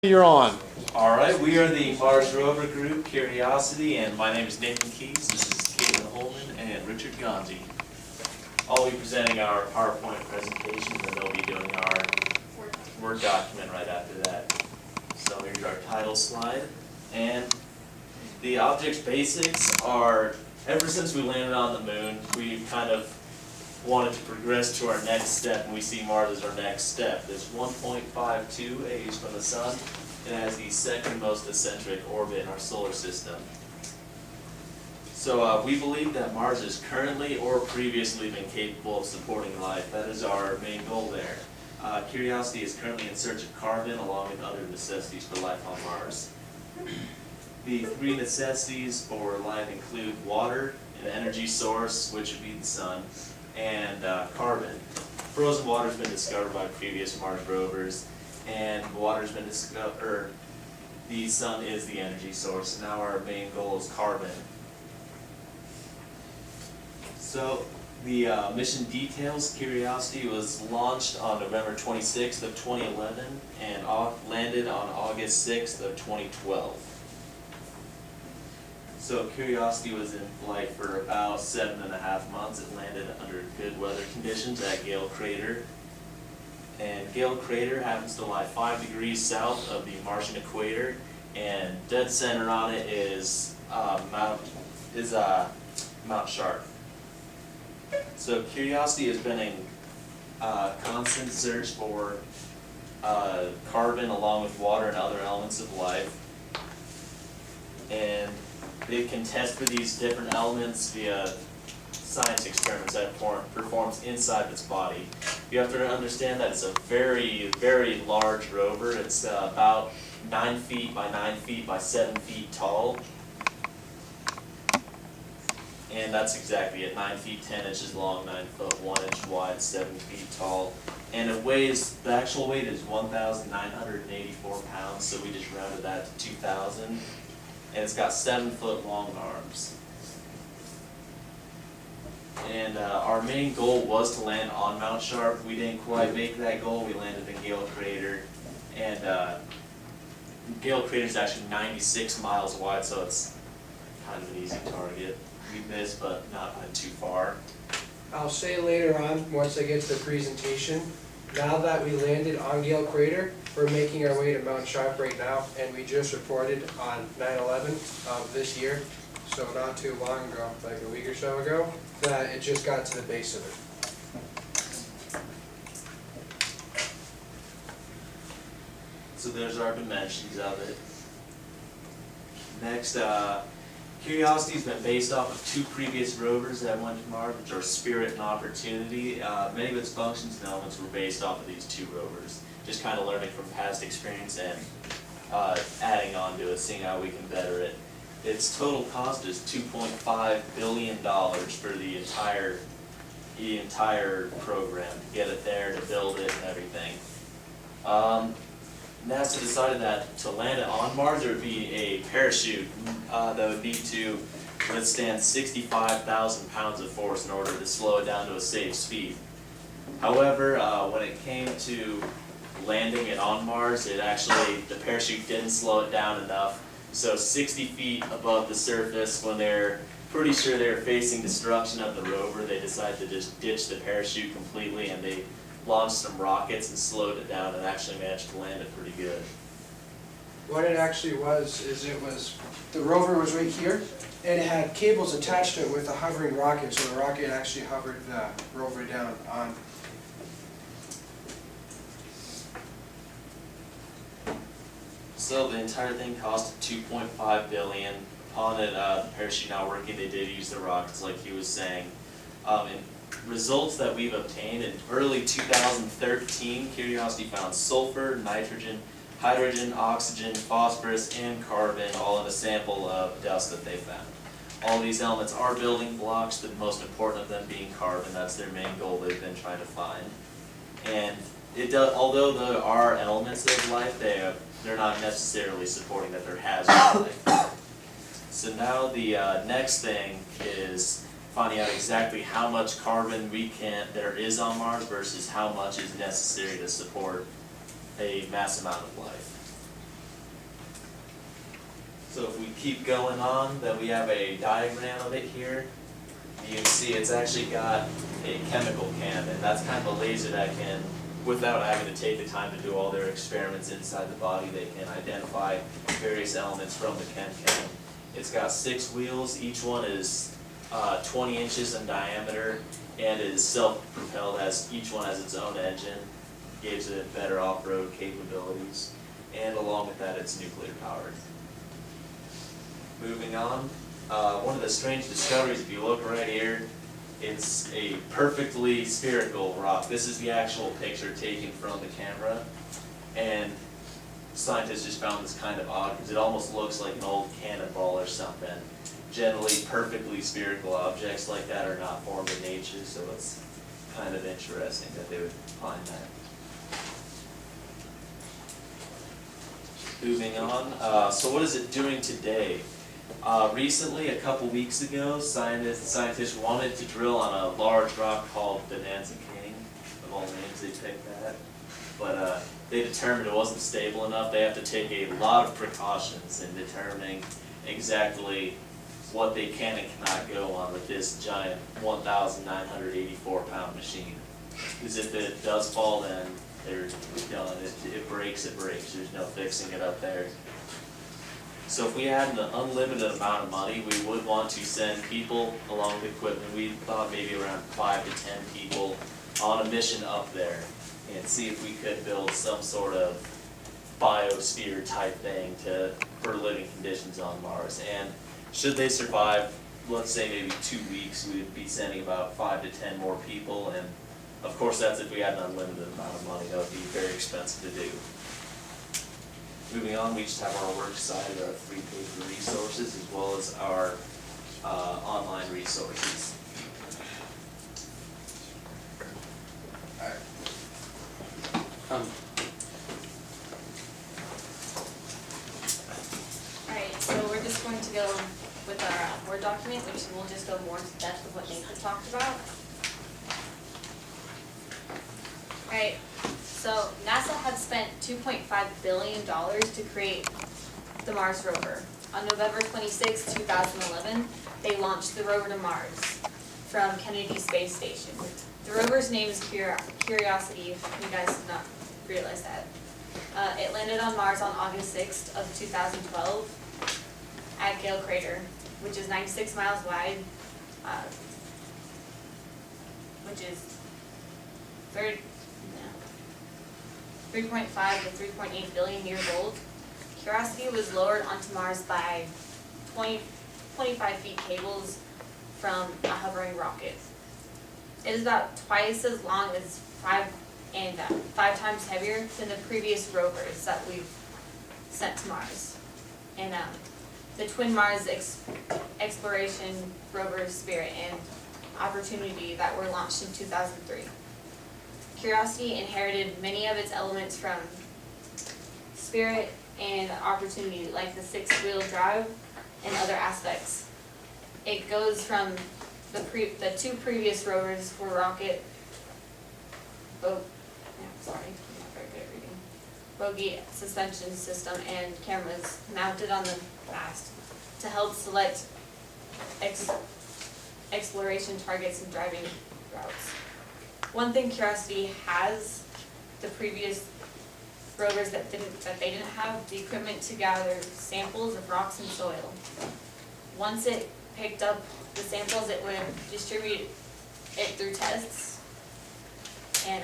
You're on. All right, we are the Mars Rover group, Curiosity, and my name is Nathan Keys. This is Caitlin Holman and Richard Gonzi. I'll be presenting our PowerPoint presentation, and they'll be doing our Word document right after that. So here's our title slide. And the object's basics are, ever since we landed on the moon, we've kind of wanted to progress to our next step, and we see Mars as our next step. It's 1.52 AUs from the Sun. It has the second most eccentric orbit in our solar system. So we believe that Mars has currently or previously been capable of supporting life. That is our main goal there. Curiosity is currently in search of carbon along with other necessities for life on Mars. The three necessities for life include water, an energy source, which would be the sun, and carbon. Frozen water has been discovered by previous Mars rovers, and water's been discovered. The sun is the energy source. Now our main goal is carbon. So the mission details: Curiosity was launched on November 26th of 2011 and landed on August 6th of 2012. So Curiosity was in flight for about 7.5 months. It landed under good weather conditions at Gale Crater. And Gale Crater happens to lie 5 degrees south of the Martian equator, and dead center on it is Mount Sharp. So Curiosity has been in constant search for carbon along with water and other elements of life, and it can test for these different elements via science experiments that it performs inside its body. You have to understand that it's a very, very large rover. It's about 9 feet by 9 feet by 7 feet tall. And that's exactly it, 9 feet 10 inches long, 9 foot 1 inch wide, 7 feet tall. And it weighs, the actual weight is 1,984 pounds, so we just rounded that to 2,000. And it's got 7 foot long arms. And our main goal was to land on Mount Sharp. We didn't quite make that goal. We landed in Gale Crater, and Gale Crater is actually 96 miles wide, so it's kind of an easy target. We missed, but not went too far. I'll say later on, once I get to the presentation, now that we landed on Gale Crater, we're making our way to Mount Sharp right now, and we just reported on 9/11 of this year, so not too long ago, like a week or so ago, that it just got to the base of it. So there's our dimensions of it. Next, Curiosity's been based off of 2 previous rovers that went to Mars, which are Spirit and Opportunity. Many of its functions and elements were based off of these 2 rovers. Just kind of learning from past experience and adding on to it, seeing how we can better it. Its total cost is $2.5 billion for the entire program, to get it there, to build it, and everything. NASA decided that to land it on Mars, there would be a parachute that would need to withstand 65,000 pounds of force in order to slow it down to a safe speed. However, when it came to landing it on Mars, the parachute didn't slow it down enough. So 60 feet above the surface, when they're pretty sure they were facing destruction of the rover, they decided to just ditch the parachute completely, and they launched some rockets and slowed it down and actually managed to land it pretty good. What it actually was, is the rover was right here, and it had cables attached to it with a hovering rocket, so the rocket actually hovered the rover down on. So the entire thing cost $2.5 billion. Upon it, the parachute not working, they did use the rockets, like he was saying. And results that we've obtained in early 2013, Curiosity found sulfur, nitrogen, hydrogen, oxygen, phosphorus, and carbon, all in a sample of dust that they found. All these elements are building blocks, the most important of them being carbon. That's their main goal they've been trying to find. And although there are elements of life, they're not necessarily supporting that there has been life. So now the next thing is finding out exactly how much carbon there is on Mars versus how much is necessary to support a mass amount of life. So if we keep going on, then we have a diagram of it here. You can see it's actually got a chemical cam, and that's kind of a laser that can, without having to take the time to do all their experiments inside the body, they can identify various elements from the chem. It's got 6 wheels, each one is 20 inches in diameter and is self-propelled, each one has its own engine, gives it better off-road capabilities, and along with that it's nuclear powered. Moving on, one of the strange discoveries, if you look right here, it's a perfectly spherical rock. This is the actual picture taken from the camera, and scientists just found this kind of odd because it almost looks like an old cannonball or something. Generally, perfectly spherical objects like that are not formed in nature, so it's kind of interesting that they would find that. Moving on, so what is it doing today? Recently, a couple weeks ago, scientists wanted to drill on a large rock called Bonanza King. Of all names, they picked that. But they determined it wasn't stable enough. They have to take a lot of precautions in determining exactly what they can and cannot go on with this giant 1,984-pound machine. Because if it does fall, then they're done. It breaks, it breaks. There's no fixing it up there. So if we had an unlimited amount of money, we would want to send people along with equipment. We thought maybe around 5 to 10 people on a mission up there and see if we could build some sort of biosphere type thing for living conditions on Mars. And should they survive, let's say maybe 2 weeks, we would be sending about 5 to 10 more people. And of course, that's if we had an unlimited amount of money. That would be very expensive to do. Moving on, we just have our works site, our 3-page resources, as well as our online resources. Alright, so we're just going to go with our Word document, which will just go more into depth of what Nathan talked about. Alright, so NASA had spent $2.5 billion to create the Mars rover. On November 26, 2011, they launched the rover to Mars from Kennedy Space Station. The rover's name is Curiosity, if you guys did not realize that. It landed on Mars on August 6th of 2012 at Gale Crater, which is 96 miles wide, which is 3.5 to 3.8 billion years old. Curiosity was lowered onto Mars by 25 feet cables from a hovering rocket. It is about twice as long as 5 times heavier than the previous rovers that we've sent to Mars. And the twin Mars exploration rovers Spirit and Opportunity that were launched in 2003. Curiosity inherited many of its elements from Spirit and Opportunity, like the 6-wheel drive and other aspects. It goes from the 2 previous rovers were rocket bogie suspension system and cameras mounted on the mast to help select exploration targets and driving routes. One thing Curiosity has, the previous rovers that they didn't have, the equipment to gather samples of rocks and soil. Once it picked up the samples, it would distribute it through tests and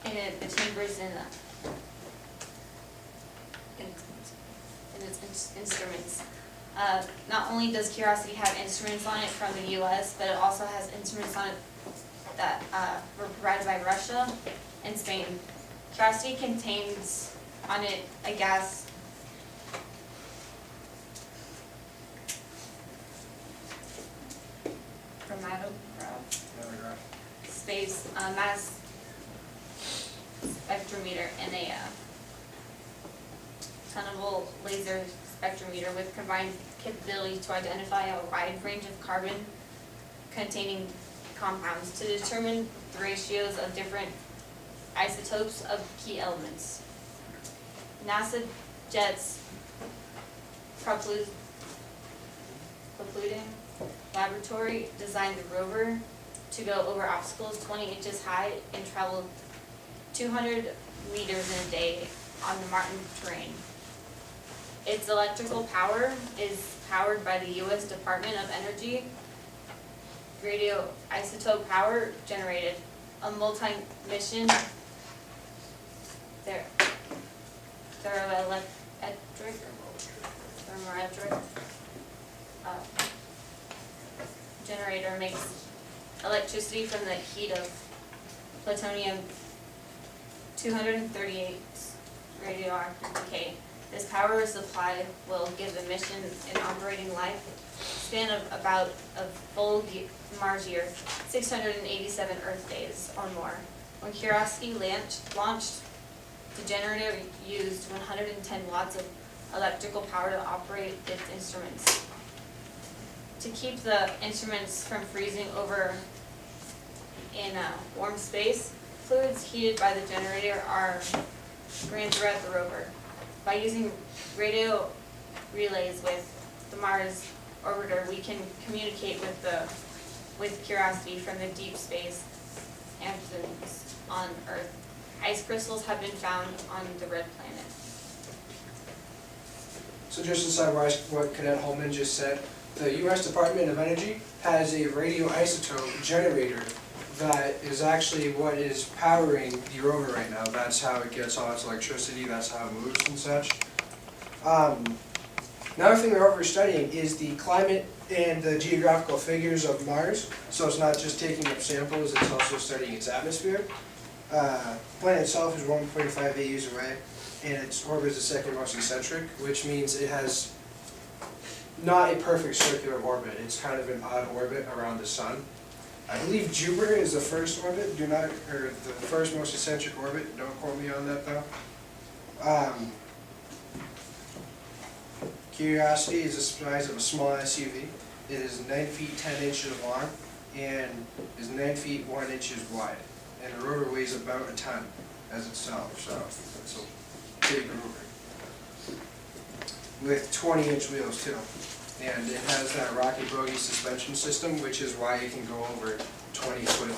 the chambers in its instruments. Not only does Curiosity have instruments on it from the US, but it also has instruments on it that were provided by Russia and Spain. Curiosity contains on it a gas space mass spectrometer and a tunnel laser spectrometer with combined capability to identify a wide range of carbon containing compounds to determine the ratios of different isotopes of key elements. NASA jets Propulsion Laboratory designed the rover to go over obstacles 20 inches high and travel 200 meters in a day on the Martian terrain. Its electrical power is powered by the U.S. Department of Energy radioisotope power generated. A multi-mission thermoelectric generator makes electricity from the heat of plutonium-238 radioactive decay. This power supply will give the mission an operating lifespan of about a full Mars year, 687 Earth days or more. When Curiosity launched, the generator used 110 watts of electrical power to operate its instruments. To keep the instruments from freezing over in warm space, fluids heated by the generator are ran throughout the rover. By using radio relays with the Mars orbiter, we can communicate with Curiosity from the deep space amphibs on Earth. Ice crystals have been found on the red planet. So just to summarize what Cadet Holman just said, the U.S. Department of Energy has a radioisotope generator that is actually what is powering the rover right now. That's how it gets all its electricity, that's how it moves and such. Another thing the rover is studying is the climate and the geographical figures of Mars. So it's not just taking up samples, it's also studying its atmosphere. The planet itself is 1.5 AUs away, and its orbit is the second most eccentric, which means it has not a perfect circular orbit. It's kind of an odd orbit around the sun. I believe Jupiter is the first orbit, the first most eccentric orbit. Don't quote me on that though. Curiosity is the size of a small SUV. It is 9 feet 10 inches long and is 9 feet 1 inches wide. And the rover weighs about a ton as itself, so it's a big rover. With 20-inch wheels too. And it has that rocket bogie suspension system, which is why it can go over 20-foot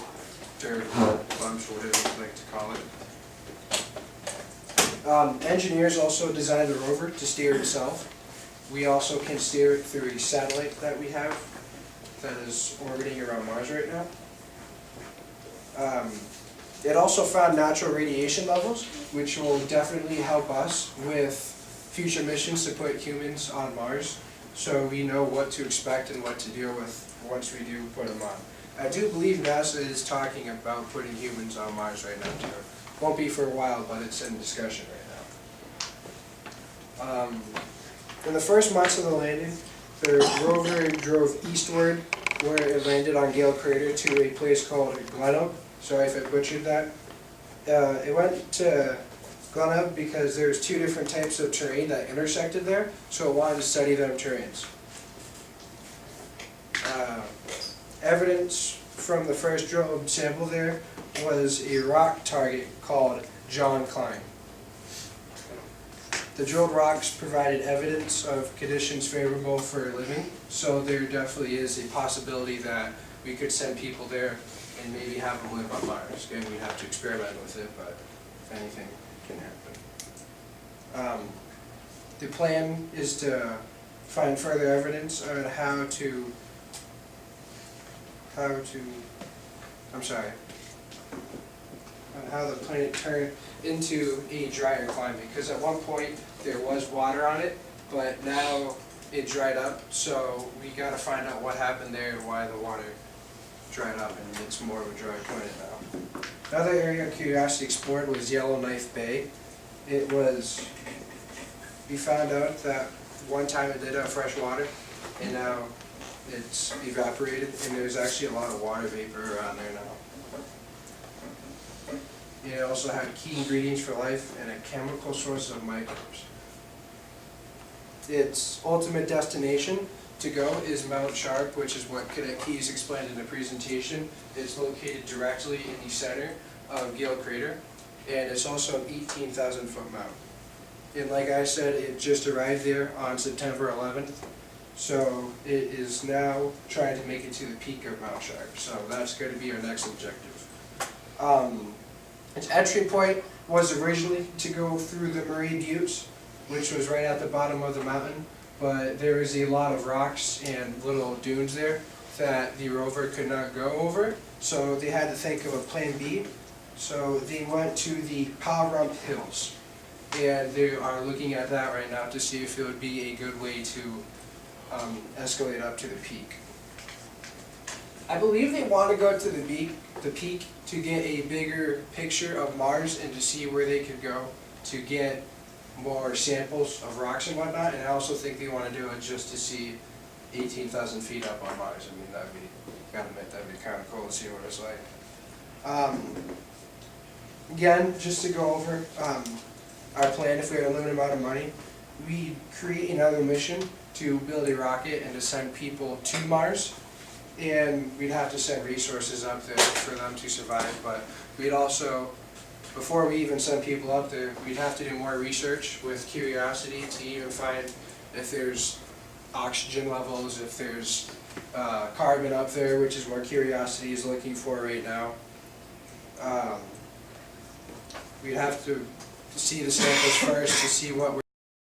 dirt bumps, or whatever you'd like to call it. Engineers also designed the rover to steer itself. We also can steer it through a satellite that we have that is orbiting around Mars right now. It also found natural radiation levels, which will definitely help us with future missions to put humans on Mars, so we know what to expect and what to deal with once we do put them on. I do believe NASA is talking about putting humans on Mars right now too. Won't be for a while, but it's in discussion right now. In the first months of the landing, the rover drove eastward, where it landed on Gale Crater, to a place called Glenelg. Sorry if I butchered that. It went to Glenelg because there's two different types of terrain that intersected there, so it wanted to study them terrains. Evidence from the first drilled sample there was a rock target called John Klein. The drilled rocks provided evidence of conditions favorable for living, so there definitely is a possibility that we could send people there and maybe have them live on Mars. Again, we'd have to experiment with it, but if anything can happen. The plan is to find further evidence on how the planet turned into a drier climate, because at one point there was water on it, but now it dried up, so we got to find out what happened there and why the water dried up, and it's more of a dry planet now. Another area Curiosity explored was Yellowknife Bay. We found out that one time it did have fresh water, and now it's evaporated, and there's actually a lot of water vapor around there now. It also had key ingredients for life and a chemical source of microbes. Its ultimate destination to go is Mount Sharp, which is what Cadet Keyes explained in the presentation. It's located directly in the center of Gale Crater, and it's also an 18,000-foot mountain. And like I said, it just arrived there on September 11th. So it is now trying to make it to the peak of Mount Sharp. So that's going to be our next objective. Its entry point was originally to go through the Murray Buttes, which was right at the bottom of the mountain. But there is a lot of rocks and little dunes there that the rover could not go over. So they had to think of a plan B. So they went to the Pahrump Hills. And they are looking at that right now to see if it would be a good way to escalate up to the peak. I believe they want to go to the peak to get a bigger picture of Mars and to see where they could go to get more samples of rocks and whatnot. And I also think they want to do it just to see 18,000 feet up on Mars. I mean, gotta admit, that'd be kind of cool to see what it's like. Again, just to go over our plan, if we had a limited amount of money, we'd create another mission to build a rocket and to send people to Mars. And we'd have to send resources up there for them to survive, but we'd also, before we even send people up there, we'd have to do more research with Curiosity to even find if there's oxygen levels, if there's carbon up there, which is what Curiosity is looking for right now. We'd have to see the samples first to see what